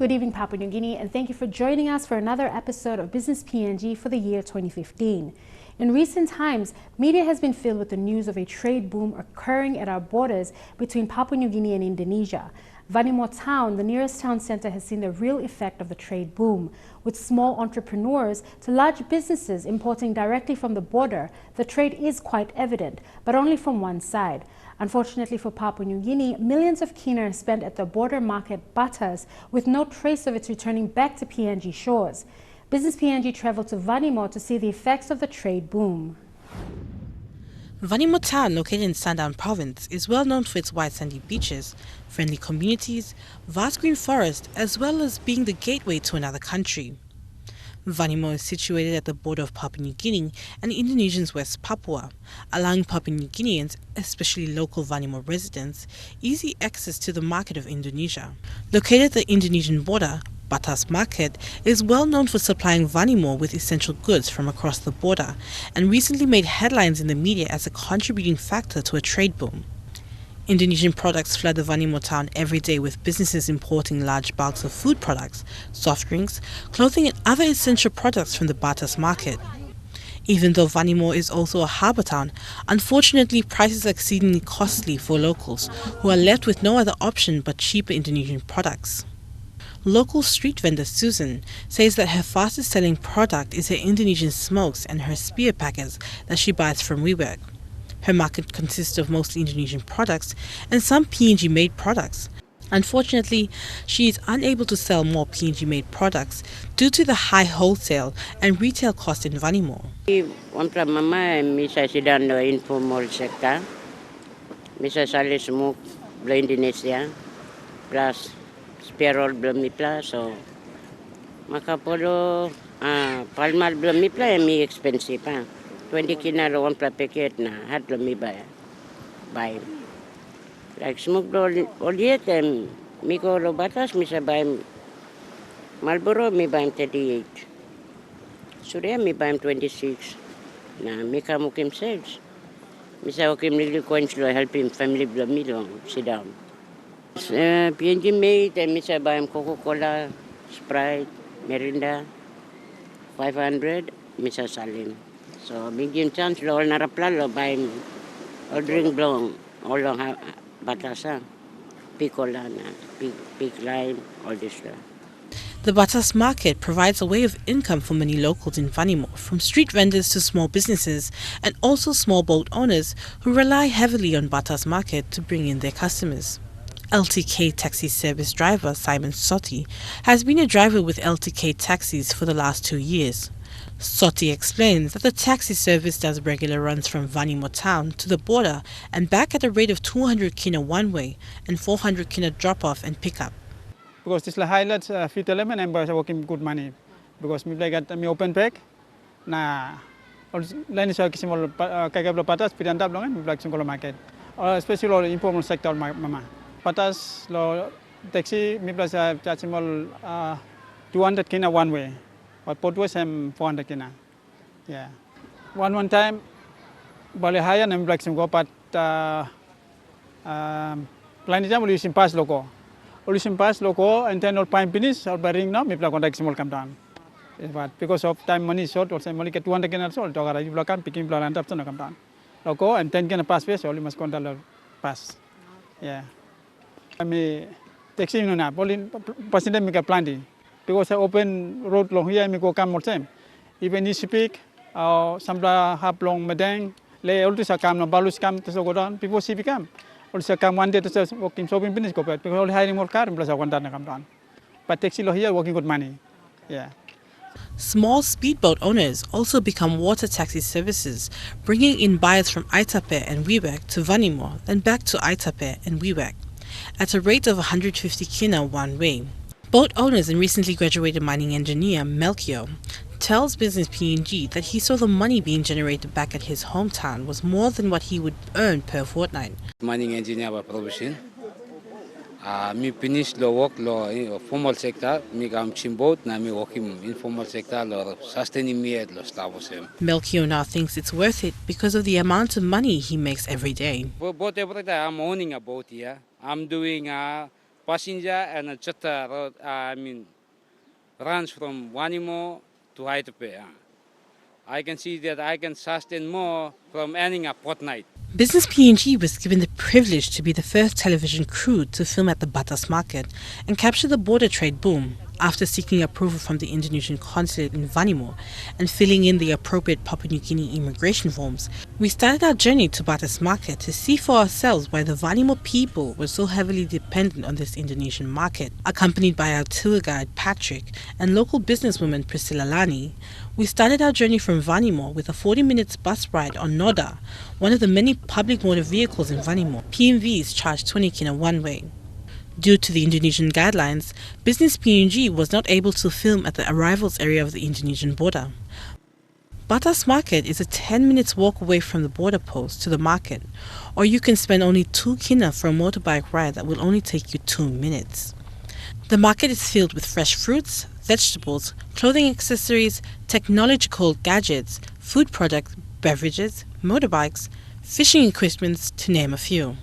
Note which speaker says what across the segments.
Speaker 1: Good evening, Papua New Guinea, and thank you for joining us for another episode of Business PNG for the year 2015. In recent times, media has been filled with the news of a trade boom occurring at our borders between Papua New Guinea and Indonesia. Vanimo town, the nearest town center, has seen the real effect of the trade boom. With small entrepreneurs to large businesses importing directly from the border, the trade is quite evident, but only from one side. Unfortunately for Papua New Guinea, millions of kina are spent at the border market Batas, with no trace of it returning back to PNG shores. Business PNG traveled to Vanimo to see the effects of the trade boom.
Speaker 2: Vanimo town, located in Sandaun Province, is well known for its white sandy beaches, friendly communities, vast green forest, as well as being the gateway to another country. Vanimo is situated at the border of Papua New Guinea and Indonesia's West Papua, allowing Papua New Guineans, especially local Vanimo residents, easy access to the market of Indonesia. Located at the Indonesian border, Batas Market is well known for supplying Vanimo with essential goods from across the border and recently made headlines in the media as a contributing factor to a trade boom. Indonesian products flood the Vanimo town every day, with businesses importing large bulks of food products, soft drinks, clothing and other essential products from the Batas Market. Even though Vanimo is also a harbour town, unfortunately prices are exceedingly costly for locals who are left with no other option but cheaper Indonesian products. Local street vendor Susan says that her fastest selling product is her Indonesian smokes and her spear packers that she buys from WeWork. Her market consists of mostly Indonesian products and some PNG made products. Unfortunately, she is unable to sell more PNG made products due to the high wholesale and retail cost in Vanimo.
Speaker 3: Mama misa sedang do informal sector, misa sali smoke belum Indonesia, plus spirol belum nipla, so maka podo palmal belum nipla yang mi expensive 20 kina lo one packet na hat belum mi buy. Like smoke all yet mi ko lo batas misa buy Marlboro mi buy 38. Surya mi buy 26. Na mi ka mukim sales. Misa okim little coins lo help him family belum mi lo sit down. PNG made and Mr. buy Coca-Cola, Sprite, Mirinda, 500, Mr. Salim. So, bigyan chance lo all narapla lo buy all drink blong, all long batasa, picola, pick lime, all this.
Speaker 2: The Batas Market provides a way of income for many locals in Vanimo, from street vendors to small businesses and also small boat owners who rely heavily on Batas Market to bring in their customers. LTK taxi service driver Simon Sotti has been a driver with LTK taxis for the last 2 years. Sotti explains that the taxi service does regular runs from Vanimo town to the border and back at a rate of 200 kina one way and 400 kina drop off and pick up.
Speaker 4: Because this highlights fit element and working good money because me like at me open pack na lain sa kisimol kagablo patas pidandab lang me like singolo market especially all informal sector mama. Patas lo taxi mi plus chachimol 200 kina one way, but potways 400 kina. Yeah, one time bali haya nem black sim go pat planija mo usim pass loco and then all pine finish or bearing now mi plus contact small come down. But because of time money short or only get 200 kina so dogara you block picking block and up to come down. Loco and 10 kina pass face only must contact pass. Yeah. I taxi no na polin passenger me ka planti because I open road long here me go come more time even you speak sambla hap long medang le all to sa kam no balus kam to so go down people see become all sa kam one day to so working shopping business go because all hiring more car plus one down come down but taxi lo here working good money. Yeah.
Speaker 2: Small speedboat owners also become water taxi services, bringing in buyers from Aitape and Wewak to Vanimo, then back to Aitape and Wewak, at a rate of 150 kina one way. Boat owners and recently graduated mining engineer Melchior tells Business PNG that he saw the money being generated back at his hometown was more than what he would earn per fortnight.
Speaker 5: Mining engineer by profession. Me finish lo work lo formal sector, me gam boat na me work in informal sector lo sustaining me lo slavosem.
Speaker 2: Melchior now thinks it's worth it because of the amount of money he makes every day.
Speaker 5: Boat every day I'm owning a boat here. I'm doing passenger and a charter road, runs from Vanimo to Haitepe. I can see that I can sustain more from earning a fortnight.
Speaker 2: Business PNG was given the privilege to be the first television crew to film at the Batas market and capture the border trade boom. After seeking approval from the Indonesian consulate in Vanimo and filling in the appropriate Papua New Guinea immigration forms, we started our journey to Batas market to see for ourselves why the Vanimo people were so heavily dependent on this Indonesian market. Accompanied by our tour guide Patrick and local businesswoman Priscilla Lani, we started our journey from Vanimo with a 40-minute bus ride on Noda, one of the many public motor vehicles in Vanimo. PMVs charge 20 kina one way. Due to the Indonesian guidelines, Business PNG was not able to film at the arrivals area of the Indonesian border. Batas Market is a 10 minutes walk away from the border post to the market, or you can spend only 2 kina for a motorbike ride that will only take you 2 minutes. The market is filled with fresh fruits, vegetables, clothing accessories, technological gadgets, food products, beverages, motorbikes, fishing equipment, to name a few.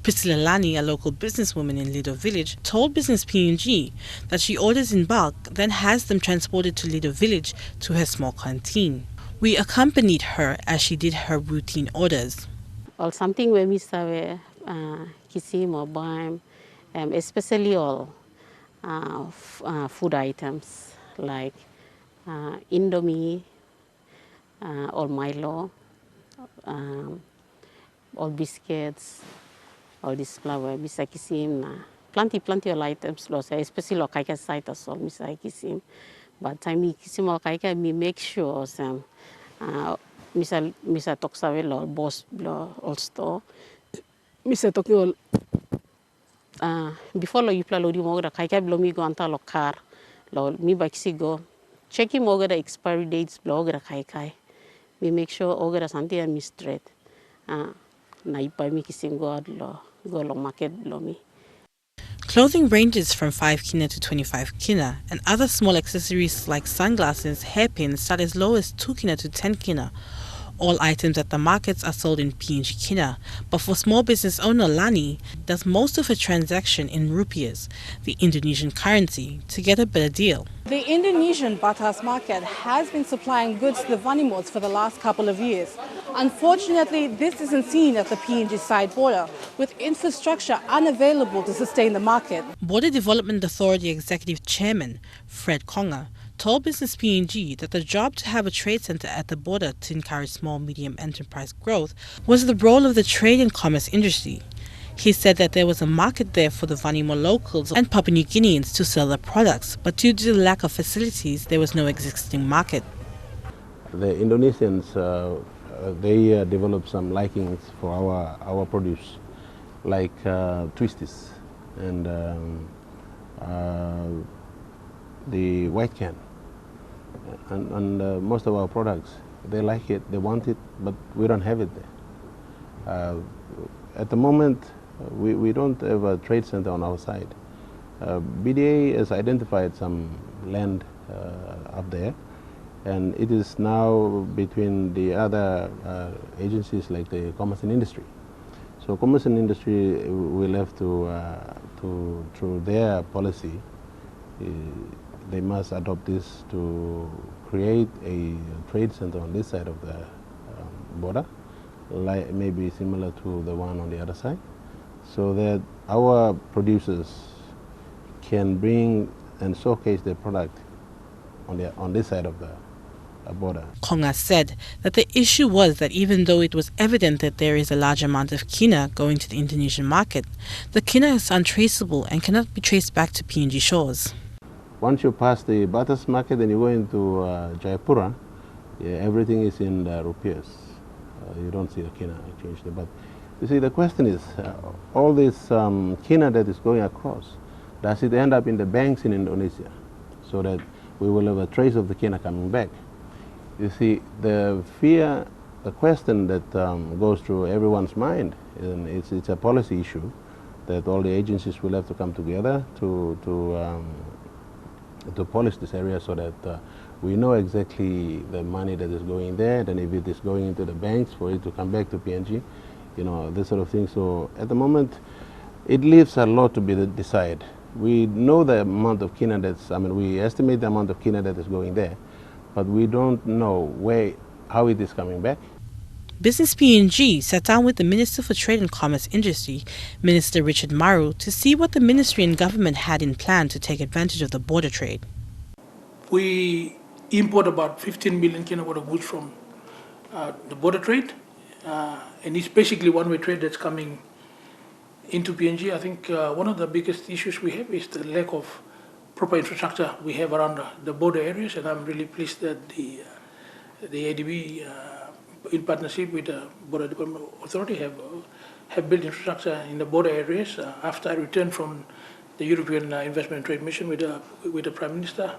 Speaker 2: Priscilla Lani, a local businesswoman in Lido Village, told Business PNG that she orders in bulk, then has them transported to Lido Village to her small canteen. We accompanied her as she did her routine orders.
Speaker 6: Or something where we saw kisim or bime, especially all food items like Indomie, or Milo, all biscuits, all this flour, bisa kisim na plenty all items lo say especially lo kaika site as all bisa kisim. But time mi kisim all kaika mi make sure some misa tok sawe lo boss lo all store misa tok all before lo yupla lo di moga kaika lo mi go anta lo car lo mi ba kisi go checking moga the expiry dates lo ga kaika mi make sure oga santi mi straight na ipa mi kisim go lo market lo mi.
Speaker 2: Clothing ranges from 5 kina to 25 kina, and other small accessories like sunglasses, hairpins start as low as 2 kina to 10 kina. All items at the markets are sold in PNG kina, but for small business owner Lani does most of her transaction in rupiahs, the Indonesian currency, to get a better deal.
Speaker 7: The Indonesian Batas market has been supplying goods to the Vanimos for the last couple of years. Unfortunately, this isn't seen at the PNG side border, with infrastructure unavailable to sustain the market.
Speaker 2: Border Development Authority Executive Chairman Fred Konga told Business PNG that the job to have a trade center at the border to encourage small-medium enterprise growth was the role of the trade and commerce industry. He said that there was a market there for the Vanimo locals and Papua New Guineans to sell their products, but due to the lack of facilities, there was no existing market.
Speaker 8: The Indonesians, they developed some likings for our produce, like twisties and the white can, and most of our products. They like it, they want it, but we don't have it there. At the moment, we don't have a trade center on our side. BDA has identified some land up there, and it is now between the other agencies like the commerce and industry. So commerce and industry will have to through their policy, they must adopt this to create a trade center on this side of the border, like maybe similar to the one on the other side, so that our producers can bring and showcase their product on this side of the border.
Speaker 2: Konga said that the issue was that even though it was evident that there is a large amount of kina going to the Indonesian market, the kina is untraceable and cannot be traced back to PNG shores.
Speaker 8: Once you pass the Batas market and you go into Jayapura, everything is in rupiahs. You don't see the kina exchange there. But you see, the question is, all this kina that is going across, does it end up in the banks in Indonesia, so that we will have a trace of the kina coming back? You see, the fear, the question that goes through everyone's mind, and it's a policy issue, that all the agencies will have to come together to polish this area, so that we know exactly the money that is going there, and if it is going into the banks for it to come back to PNG, you know, this sort of thing. So at the moment, It leaves a lot to be decided. We know the amount of kina that's, we estimate the amount of kina that is going there, but we don't know how it is coming back.
Speaker 2: Business PNG sat down with the Minister for Trade and Commerce Industry, Minister Richard Maru, to see what the ministry and government had in plan to take advantage of the border trade.
Speaker 9: We import about 15 million kina worth of goods from the border trade, and it's basically one-way trade that's coming into PNG. I think one of the biggest issues we have is the lack of proper infrastructure we have around the border areas, and I'm really pleased that the ADB, in partnership with the Border Development Authority, have built infrastructure in the border areas. After I returned from the European Investment and Trade Mission with the Prime Minister,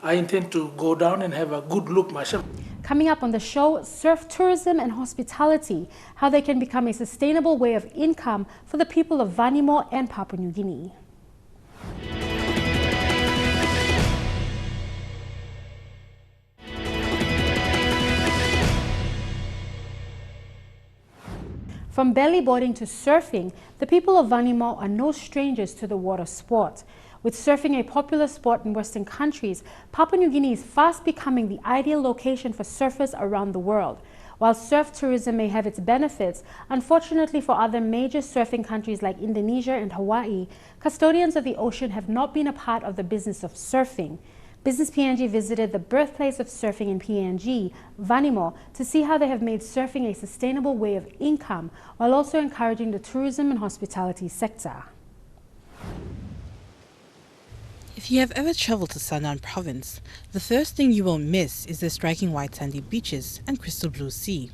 Speaker 9: I intend to go down and have a good look myself.
Speaker 1: Coming up on the show, surf tourism and hospitality, how they can become a sustainable way of income for the people of Vanimo and Papua New Guinea. From belly boarding to surfing, the people of Vanimo are no strangers to the water sport. With surfing a popular sport in Western countries, Papua New Guinea is fast becoming the ideal location for surfers around the world. While surf tourism may have its benefits, unfortunately for other major surfing countries like Indonesia and Hawaii, custodians of the ocean have not been a part of the business of surfing. Business PNG visited the birthplace of surfing in PNG, Vanimo, to see how they have made surfing a sustainable way of income while also encouraging the tourism and hospitality sector.
Speaker 2: If you have ever traveled to Sandaun Province, the first thing you won't miss is the striking white sandy beaches and crystal blue sea.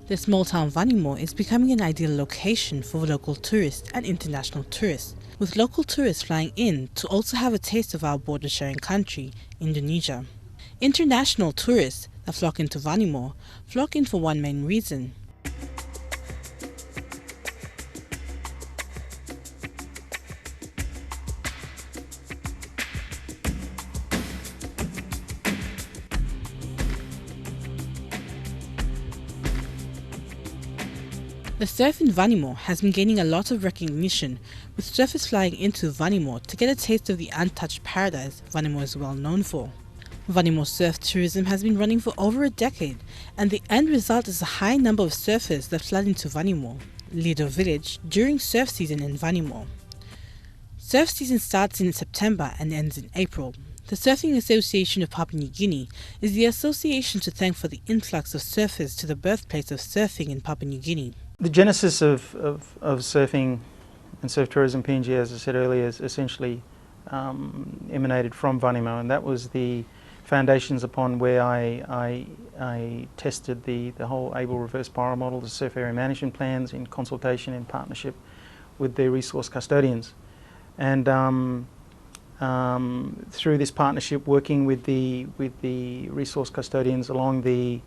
Speaker 2: The small town Vanimo is becoming an ideal location for local tourists and international tourists, with local tourists flying in to also have a taste of our border-sharing country, Indonesia. International tourists that flock into Vanimo flock in for one main reason: the surf in Vanimo has been gaining a lot of recognition, with surfers flying into Vanimo to get a taste of the untouched paradise Vanimo is well known for. Vanimo surf tourism has been running for over a decade, and the end result is a high number of surfers that flood into Vanimo, Lido village, during surf season in Vanimo. Surf season starts in September and ends in April. The Surfing Association of Papua New Guinea is the association to thank for the influx of surfers to the birthplace of surfing in Papua New Guinea.
Speaker 10: The genesis of surfing and surf tourism PNG, as I said earlier, is essentially emanated from Vanimo, and that was the foundations upon where I tested the whole able reverse spiral model, the surf area management plans, in consultation and partnership with the resource custodians. And through this partnership, working with the resource custodians along the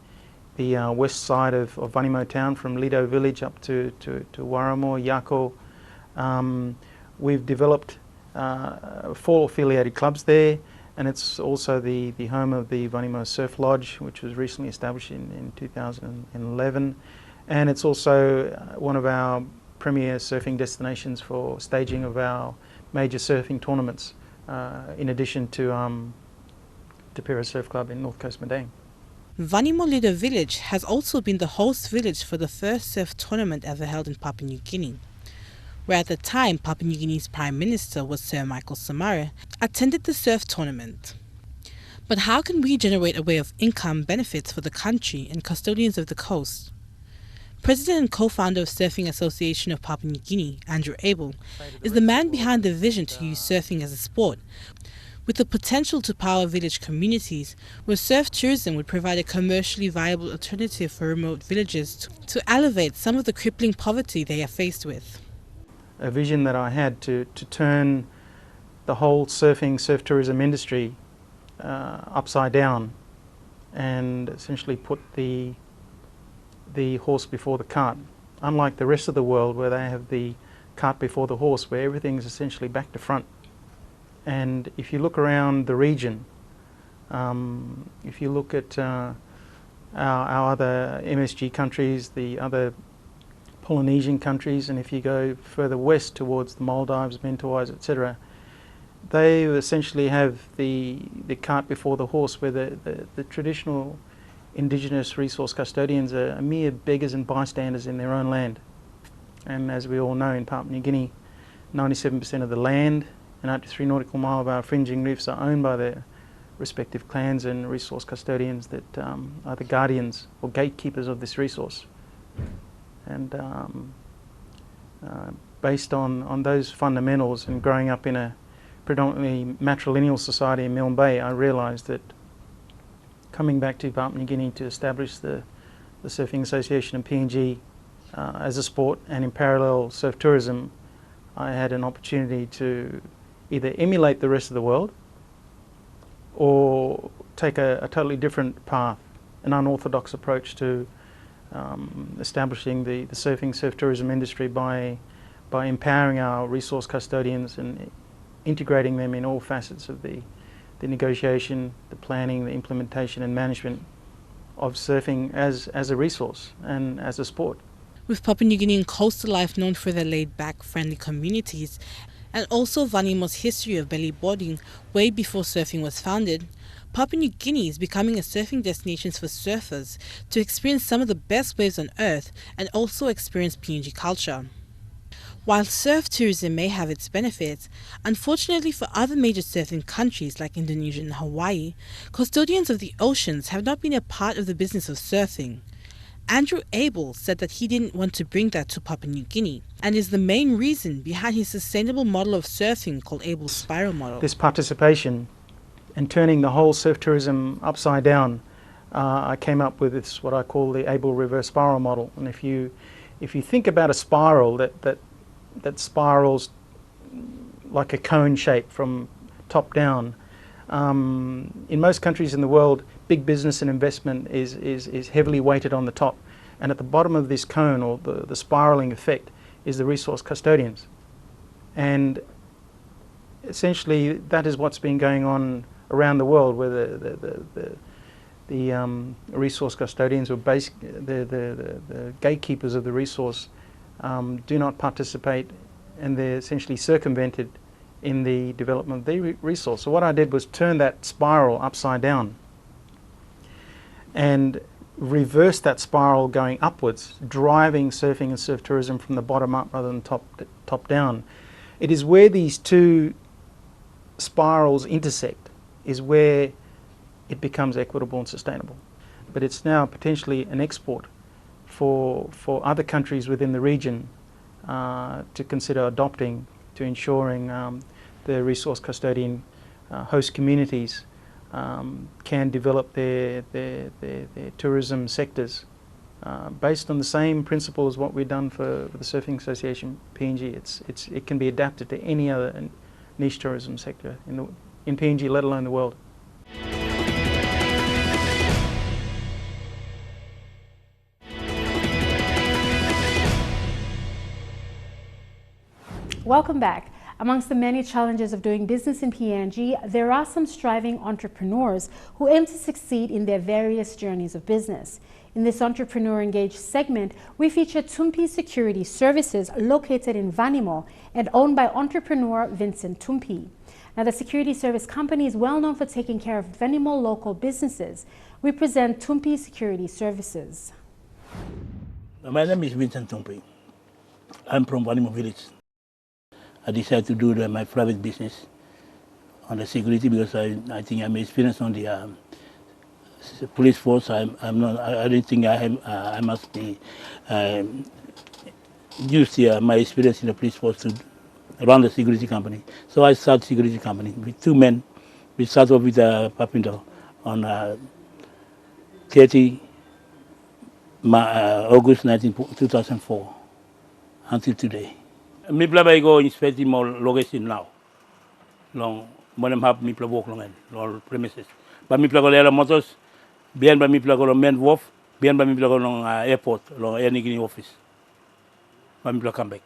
Speaker 10: west side of Vanimo town, from Lido village up to Waramo, Yako. We've developed 4 affiliated clubs there, and it's also the home of the Vanimo Surf Lodge, which was recently established in 2011. And it's also one of our premier surfing destinations for staging of our major surfing tournaments, in addition to Pira Surf Club in North Coast Madang.
Speaker 2: Vanimo Lido village has also been the host village for the first surf tournament ever held in Papua New Guinea, where at the time Papua New Guinea's Prime Minister was Sir Michael Somare, attended the surf tournament. But how can we generate a way of income benefits for the country and custodians of the coast? President and co-founder of Surfing Association of Papua New Guinea, Andrew Abel, is the man behind the vision to use surfing as a sport, with the potential to power village communities where surf tourism would provide a commercially viable alternative for remote villages to elevate some of the crippling poverty they are faced with.
Speaker 10: A vision that I had to turn the whole surf tourism industry upside down, and essentially put the horse before the cart. Unlike the rest of the world, where they have the cart before the horse, where everything is essentially back to front. And if you look around the region, if you look at our other MSG countries, the other Polynesian countries, and if you go further west towards the Maldives, Mentawais, etc., they essentially have the cart before the horse, where the traditional indigenous resource custodians are mere beggars and bystanders in their own land. And as we all know, in Papua New Guinea, 97% of the land and up to 3 nautical mile of our fringing reefs are owned by their respective clans and resource custodians that are the guardians or gatekeepers of this resource. And based on those fundamentals, and growing up in a predominantly matrilineal society in Milne Bay, I realised that coming back to Papua New Guinea to establish the Surfing Association in PNG as a sport, and in parallel surf tourism, I had an opportunity to either emulate the rest of the world or take a totally different path, an unorthodox approach to establishing the surf tourism industry by empowering our resource custodians and integrating them in all facets of the negotiation, the planning, the implementation and management of surfing as a resource and as a sport.
Speaker 2: With Papua New Guinean coastal life known for their laid-back, friendly communities, and also Vanimo's history of belly boarding way before surfing was founded, Papua New Guinea is becoming a surfing destination for surfers to experience some of the best waves on earth and also experience PNG culture. While surf tourism may have its benefits, unfortunately for other major surfing countries like Indonesia and Hawaii, custodians of the oceans have not been a part of the business of surfing. Andrew Abel said that he didn't want to bring that to Papua New Guinea, and is the main reason behind his sustainable model of surfing called Abel's Spiral Model.
Speaker 10: This participation and turning the whole surf tourism upside down, I came up with this, what I call the Abel Reverse Spiral Model. And if you think about a spiral that spirals like a cone shape from top down, in most countries in the world, big business and investment is heavily weighted on the top, and at the bottom of this cone, or the spiraling effect, is the resource custodians. And essentially that is what's been going on around the world, where the resource custodians, or the gatekeepers of the resource, do not participate, and they're essentially circumvented in the development of the resource. So what I did was turn that spiral upside down and reverse that spiral going upwards, driving surfing and surf tourism from the bottom up rather than top down. It is where these two spirals intersect is where it becomes equitable and sustainable. But it's now potentially an export for other countries within the region to consider adopting, to ensuring the resource custodian host communities can develop their tourism sectors based on the same principle as what we've done for the Surfing Association PNG. It can be adapted to any other niche tourism sector in PNG, let alone the world.
Speaker 1: Welcome back. Amongst the many challenges of doing business in PNG, there are some striving entrepreneurs who aim to succeed in their various journeys of business. In this Entrepreneur Engaged segment, we feature Tumpi Security Services, located in Vanimo and owned by entrepreneur Vincent Tumpi. Now, the security service company is well known for taking care of Vanimo local businesses. We present Tumpi Security Services.
Speaker 11: My name is Vincent Tumpi. I'm from Vanimo village. I decided to do my private business on the security because I think I'm experienced on the police force. I don't think I must be use my experience in the police force to run the security company. So I started security company with 2 men. We started off with Papindo on 30 August 2004 until today. Mi plaba go inspecting more location now. Long when I'm happy mi plaba walk long premises. But mi plaba lera motors, bien ba mi plaba long main wharf, bien ba mi plaba long airport, long Air Niugini office. Ba mi plaba come back.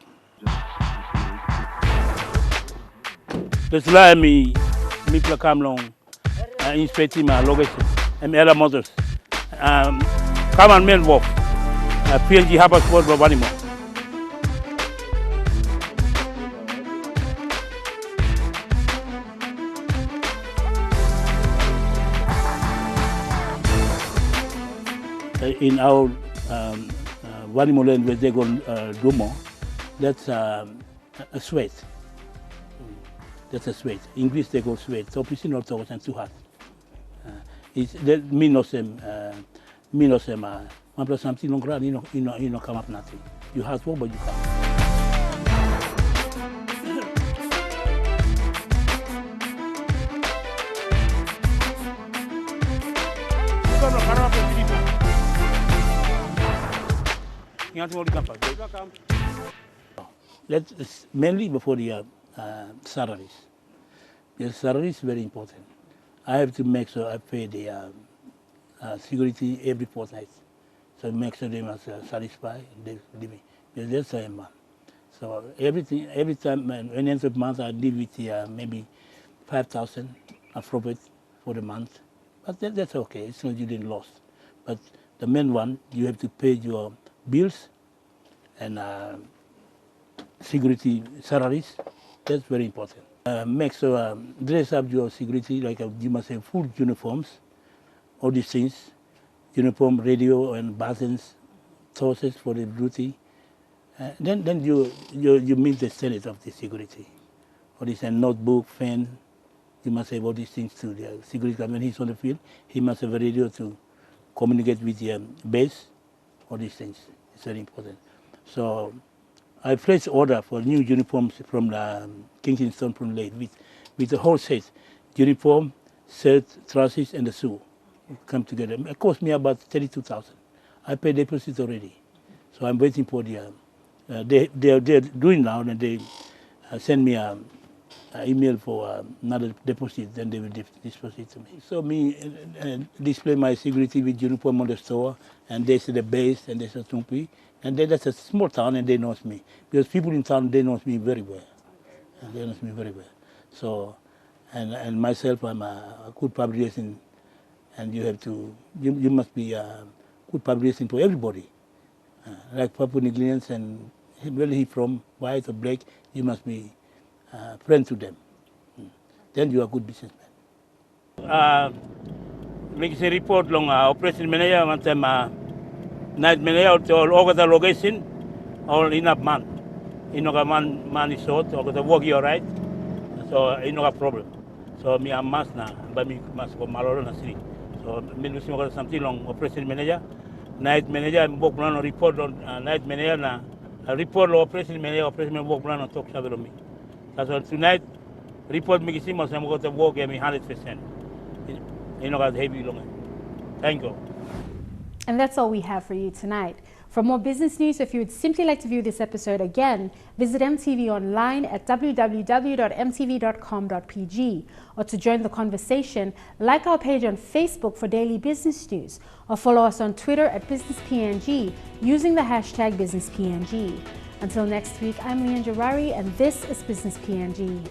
Speaker 11: That's why mi plaba come long inspecting my location. And other motors. Come on main wharf. PNG Harbour Sport Vanimo. in our Vanimo land where they go Dumo, that's a sweat. That's a sweat. English they go sweat. So pisi no to and too hard. It's that me no sem man plus something no grad you know come up nothing. You have to work but you can't. That's mainly before the salaries. The salary is very important. I have to make sure I pay the security every fortnight. So make sure they must satisfy they leave me. Because that's a man. So every time when end of the month I live with maybe 5,000 appropriate for the month. But that's okay. It's not you didn't lose. But the main one, you have to pay your bills and security salaries. That's very important. Make sure dress up your security like you must have full uniforms, all these things, uniform, radio and buttons, torches for the duty. Then you meet the standard of the security. All this and notebook, pen. You must have all these things too. The security when he's on the field, he must have a radio to communicate with the base. All these things. It's very important. So I placed order for new uniforms from the Kingston from late with the whole set, uniform, shirt, trousers, and the shoe come together. It cost me about 32,000. I paid deposit already, so I'm waiting for the. They're doing now, and they send me an email for another deposit. Then they will deposit to me. So me display my security with uniform on the store, and there's the base, and there's a Tumpi. And then that's a small town and they know me. Because people in town, they know me very well. And they know me very well. So, and myself, I'm a good public relation. And you have to, you must be a good public relation for everybody. Like Papua New Guineans and where he from, white or black, you must be friend to them. Then you are a good businessman. Make a report long operation manager one time night manager to all the location all enough man. Man is short, or the work you right. So no problem. So me am mas na, but me must go maloro na city. So me lusi mo something long operation manager, night manager work plan report on night manager na report operation manager work plan on talk sabi me. So tonight report me kisi mas mo go to work me 100%. Heavy long. Thank you.
Speaker 1: And that's all we have for you tonight. For more business news, if you would simply like to view this episode again, visit MTV online at www.mtv.com.pg, or to join the conversation, like our page on Facebook for daily business news, or follow us on Twitter at BusinessPNG using the hashtag BusinessPNG. Until next week, I'm Leanne Jarari, and this is Business PNG.